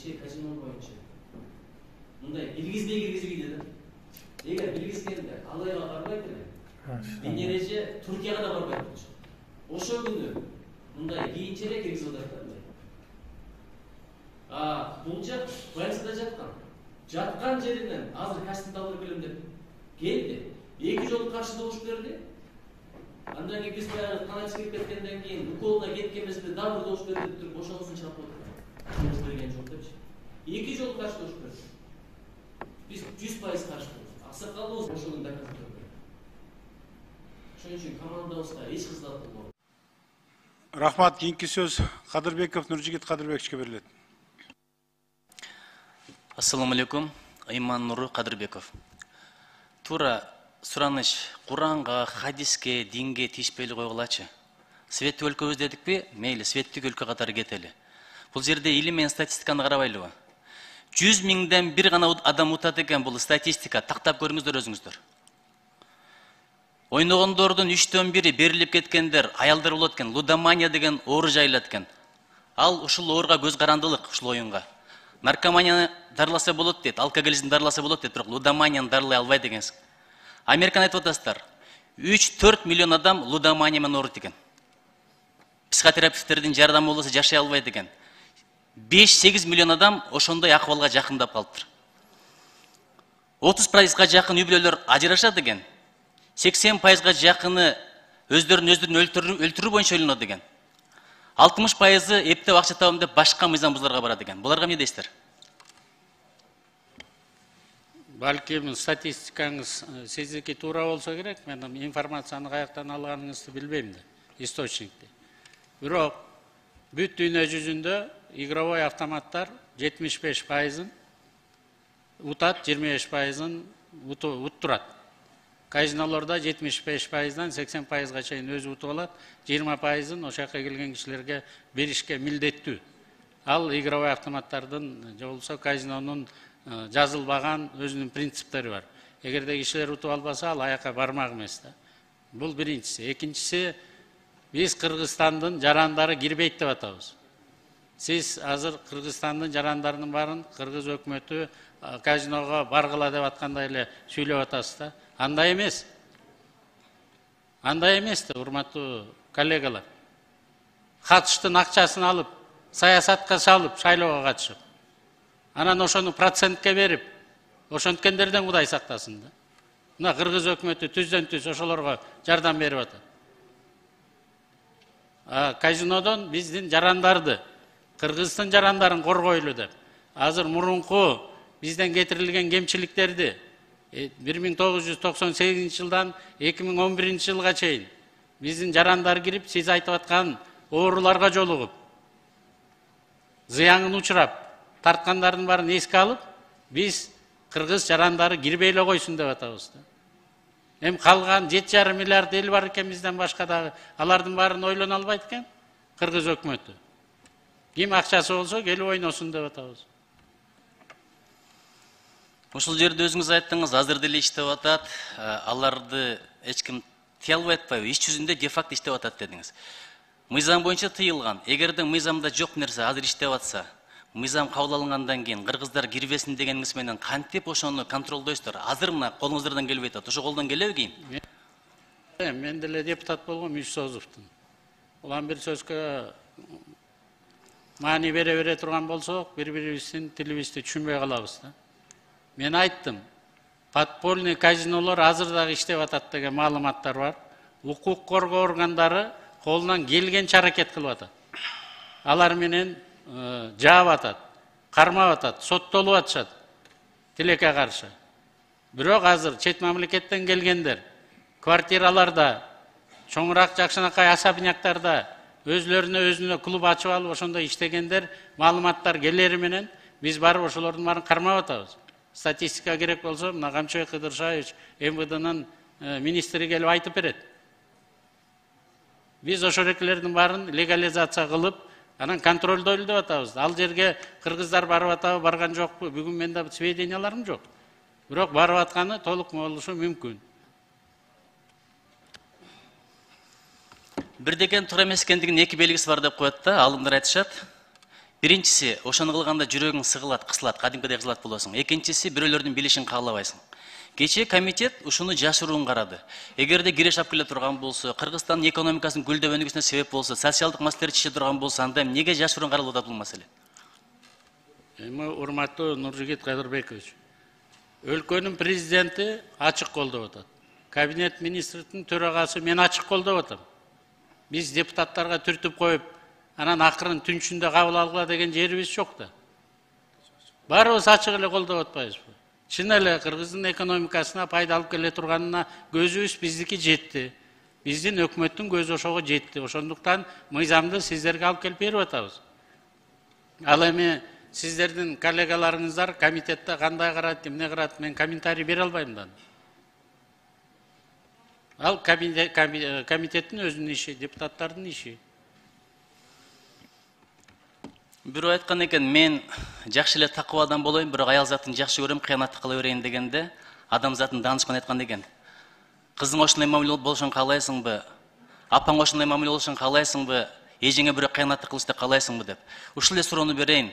киши казино боюнча. Мындай биргизбей киргизбейт да. Эгер биргизгенде Алайга барбайт эле. Эреже Түркияга да барбайт болчу. Ошол күнү мындай кийинчерээк киргизип атат да. Бул жак больницада жаткан. Жаткан жеринен азыр кастинг алып келем деп келди. 2 жолу каршы добуш берди. Андан кийин биз баягы канат кирип кеткенден кийин уколуна кеткенибизде дагы бир добуш берди деп туруп ошонусун чалып коюп атат. Берген жок депчи. 2 жолу каршы добуш берди. Биз 100% каршы болдук. Аксакалыбыз ошону доказать этти. Ошон үчүн командабызга эч кызмат болбоду. Рахмат. Кийинки сөз Кадырбеков Нуржигит Кадырбековичке берилет. Ассаламу алейкум. Айман Нуру Кадырбеков. Тура сураныш Куранга, хадиске, динге тиешпей койгулачы. Светтик өлкөбүз дедикпи? Мейли, светтик өлкө катары кетели. Бул жерде илим менен статистиканы карабайлыбы? 100 миңден бир гана адам утат экен, бул статистика. Тактап көрүңүздөр өзүңүздөр. Ойногондордун 3-төн 1-и берилип кеткендер, аялдар болот экен. Лудомания деген оору жайылат экен. Ал ушул ооруга көз карандылык, ушул оюнга. Наркоманияны дарыласа болот дейт, алкоголизм дарыласа болот дейт, бирок лудоманияны дарылай албайт экенсиз. Американы айтып атасыздар. 3-4 миллион адам лудомания менен ооруйт экен. Психотерапевттердин жардамы болбосо жашай албайт экен. 5-8 миллион адам ошондой акыбалга жакындап калыптыр. 30%га жакын үй бүлөлөр ажырашат экен. 80%га жакыны өздөрүн өлтүрүү боюнча ойлонот экен. 60%ы эптеп акча табам деп башка мыйзамбуздарга барат экен. Буларга эмне дейсиздер? Балким статистикаңыз сиздики туура болсо керек. Мен информацияны каяктан алганыңызды билбейм да, источникти. Бирок бүт дүйнө жүзүндө игровой автоматтар 75%-ын утат, 25%-ын уттурат. Казинолорда 75%-дан 80%-га чейин өзү утуп алат, 20%-ын ошол жака келген кишилерге беришке милдеттүү. Ал игровой автоматтардын же болбосо казинонун жазылбаган өзүнүн принциптери бар. Эгерде кишилер утуп албаса, ал аяка бармак эмес да. Бул биринчиси. Экинчиси, биз Кыргызстандын жарандары кирбейт деп атабыз. Сиз азыр Кыргызстандын жарандарынын баарын кыргыз өкмөтү казиного баргыла деп аткандай эле сүйлөп атасыз да. Андай эмес. Андай эмес да, урматтуу коллегалар. Катыштын акчасын алып, саясатка салып, шайлоого катышып. Анан ошону процентке берип, ошонткендерден Кудай сактасын да. Мына кыргыз өкмөтү түздөн түз ошолорго жардам берип атат. Казинодон биздин жарандарды, Кыргыздын жарандарын коргойлу деп. Азыр мурунку бизден кетирилген кемчиликтерди 1998 жылдан 2011 жылга чейин биздин жарандар кирип, сиз айтып аткан ооруларга жолугуп, зыянын учурап, тарткандардын баарын эске алып, биз кыргыз жарандары кирбей эле койсун деп атабыз да. Эми калган 7,5 миллиард эл бар экен бизден башка дагы, алардын баарын ойлоно албайт экен кыргыз өкмөтү. Ким акчасы болсо келип ойносун деп атабыз. Ушул жерде өзүңүз айттыңыз, азыр деле иштеп атат, аларды эч ким тыя албай атпайбы? Иш жүзүндө де факто иштеп атат дедиңиз. Мыйзам боюнча тыйылган. Эгерде мыйзамда жок нерсе азыр иштеп атса, мыйзам кабыл алынгандан кийин кыргыздар кирбесин дегениңиз менен кантип ошону контролдойсуздар? Азыр мына колуңуздардан келбей атат. Ошо колдон келеби кийин? Мен деле депутат болгом Ишсозовдун. Улам бир сөзгө маани бере турган болсок, бири-бирибиздин тилибизди түшүнбөй калабыз да. Мен айттым, подпольный казинолор азыр дагы иштеп атат деген маалыматтар бар. Укук коргоо органдары колунан келгенче аракет кылып атат. Алар менен жаап атат, кармап атат, соттолуп атышат тилекке каршы. Бирок азыр чет мамлекеттен келгендер квартираларда, чоңураак жакшынакай особняктарда өзүнө клуб ачып алып ошондо иштегендер маалыматтар келери менен биз барып ошолордун баарын кармап атабыз. Статистика керек болсо, мына Камчыбек Кыдыршаевич МВДнын министри келип айтып берет. Биз ошол экелердин баарын легализация кылып, анан контролдойлу деп атабыз. Ал жерге кыргыздар барып атабы, барган жокпу? Бүгүн менде сведенияларым жок. Бирок барып атканы толук болушу мүмкүн. Бирдеген туура эмес экендигинин эки белгиси бар деп коет да, алымдар айтышат. Биринчиси, ошону кылганда жүрөгүң сыгылат, кысылат, кадимкидей кысылат болосуң. Экинчиси, бирөөлөрдүн билишин каалабайсың. Кечээ комитет ушуну жашыруун карады. Эгерде киреш алып келе турган болсо, Кыргызстандын экономикасынын гүлдөп өнүгүүсүнө себеп болсо, социалдык маселелер чече турган болсо, анда эмнеге жашыруун каралып атат бул маселе? Эми урматтуу Нуржигит Кадырбекович, өлкөнүн президенти ачык колдоп атат. Кабинет министрдин төрагасы мен ачык колдоп атам. Биз депутаттарга түртүп коюп, анан акырын түнчүндө кабыл алгыла деген жерибиз жок да. Баарыбыз ачык эле колдоп атпайбызбы? Чын эле Кыргыздын экономикасына пайда алып келе турганына көзүбүз биздики жетти. Биздин өкмөттүн көзү ошого жетти. Ошондуктан мыйзамды сиздерге алып келип берип атабыз. Ал эми сиздердин коллегаларыңыздар комитетте кандай карайт, эмне карайт, мен комментарий бере албайм да. Ал комитеттин өзүнүн иши, депутаттардын иши. Бирөө айткан экен, мен жакшы эле такып адам болоюн, бирок аял затын жакшы көрөм, кыянаттык кыла берейин дегенде, адам затын данышпан айткан экен. Кызың ошондой мамиле болушун каалайсыңбы? Апаң ошондой мамиле болушун каалайсыңбы? Эжеңе бирөө кыянаттык кылышты каалайсыңбы деп. Ушул эле суроону берейин.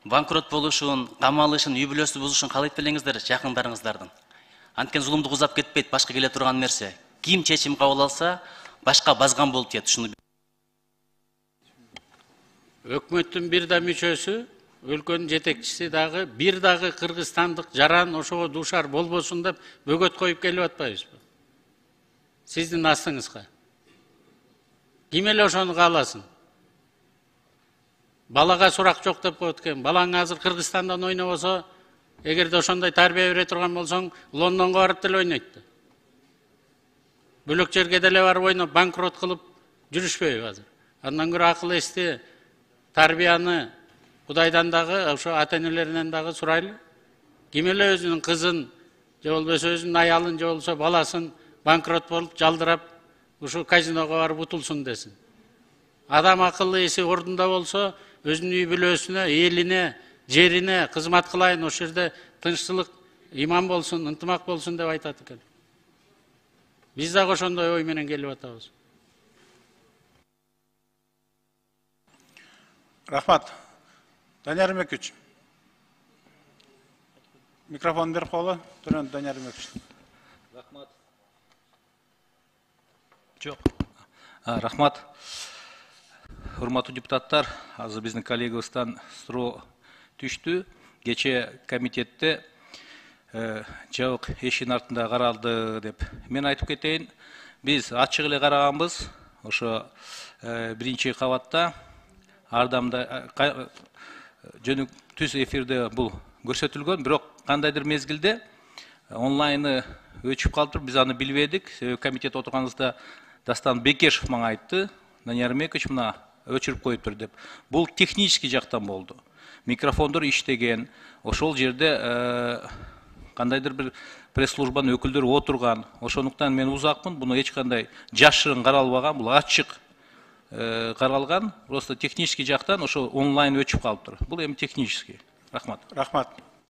Банкрот болушун, камалышын, үй бүлөсү бузушун каалайт белеңиздер жакындарыңыздардын. Анткени зулумдук узап кетпейт, башка келе турган нерсе. Ким чечим кабыл алса, башка базган болуп тиет. Ушуну Өкмөттүн бир да мүчөсү, өлкөнүн жетекчиси дагы, бир дагы кыргызстандык жаран ошого дуушар болбосун деп бөгөт коюп келип атпайбызбы? Сиздин астыңызга. Ким эле ошону кааласын? Балага сурак жок деп коет экен. Балаң азыр Кыргызстандан ойнобосо, эгерде ошондой тарбия бере турган болсоң, Лондонго барып деле ойнойт да. Бөлөк жерге деле барып ойноп, банкрот кылып жүрүшпөйбү азыр? Андан көрө акыл эсти тарбияны Кудайдан дагы, ошо ата-энелеринен дагы сурайлы. Ким эле өзүнүн кызын, же болбосо өзүнүн аялын, же болбосо баласын банкрот болуп, жалдырап, ушу казиного барып утулсун десин. Адам акылы эси ордунда болсо, өзүнүн үй бүлөсүнө, элине, жерине кызмат кылайын, ошол жерде тынччылык, иман болсун, ынтымак болсун деп айтат экен. Биз дагы ошондой ой менен келип атабыз. Рахмат. Данияр Эрмекович. Микрофон берип койгула. Данияр Эрмекович. Рахмат. Жок. Рахмат. Урматтуу депутаттар, азыр биздин коллегабыздан суроо түштү. Кечээ комитетте жабык эшиктин артында каралды деп. Мен айтып кетейин, биз ачык эле караганбыз. Ошо биринчи кабатта ардамда жөнүк түз эфирде бул көрсөтүлгөн, бирок кандайдыр мезгилде онлайны өчүп калыптыр, биз аны билбедик. Комитет отурганыбызда Дастан Бекешев мага айтты, Данияр Эрмекович мына өчүрүп коюптур деп. Бул технический жактан болду. Микрофондор иштеген, ошол жерде кандайдыр бир пресс-службанын өкүлдөрү отурган. Ошондуктан мен узакмын, буну эч кандай жашырын каралбаган, бул ачык каралган, просто технический жактан ошо онлайн өчүп калыптыр. Бул эми технический. Рахмат. Рахмат.